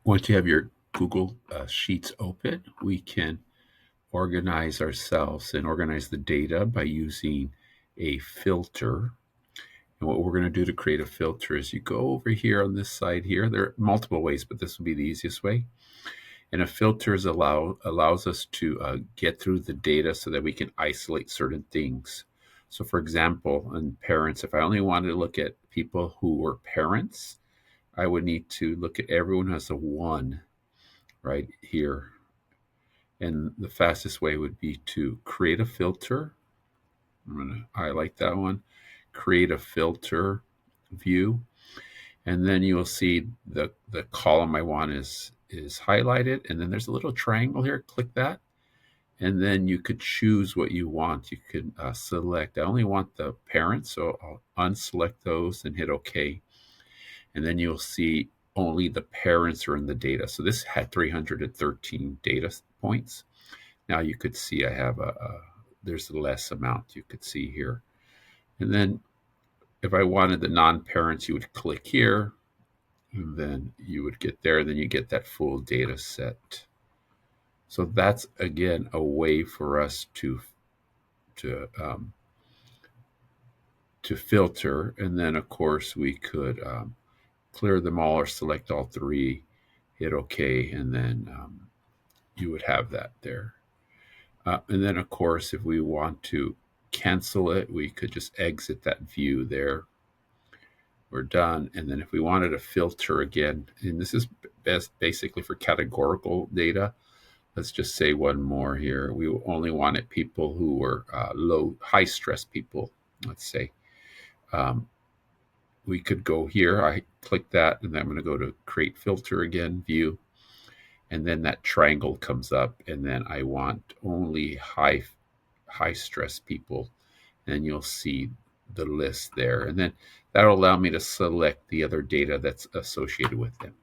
Once you have your Google Sheets open, we can organize ourselves and organize the data by using a filter. And what we're going to do to create a filter is you go over here on this side here. There are multiple ways, but this will be the easiest way. And a filter allows us to get through the data so that we can isolate certain things. So, for example, in parents, if I only wanted to look at people who were parents, I would need to look at everyone who has a one right here. And the fastest way would be to create a filter. I'm going to highlight that one, create a filter view, and then you will see the column I want is highlighted, and then there's a little triangle here. Click that, and then you could choose what you want. You could select. I only want the parents, so I'll unselect those and hit OK, and then you'll see only the parents are in the data. So this had 313 data points. Now you could see I have there's a less amount you could see here. And then if I wanted the non-parents, you would click here, and then you would get there, and then you get that full data set. So that's, again, a way for us to um, to filter. And then, of course, we could clear them all or select all three, hit OK, and then you would have that there. And then, of course, if we want to cancel it, we could just exit that view there. We're done. And then if we wanted to filter again, and this is best basically for categorical data, let's just say one more here. We only wanted people who were high stress people, let's say. We could go here. I click that, and then I'm going to go to create filter again, view, and then that triangle comes up, and then I want only high stress people, and you'll see the list there, and then that'll allow me to select the other data that's associated with them.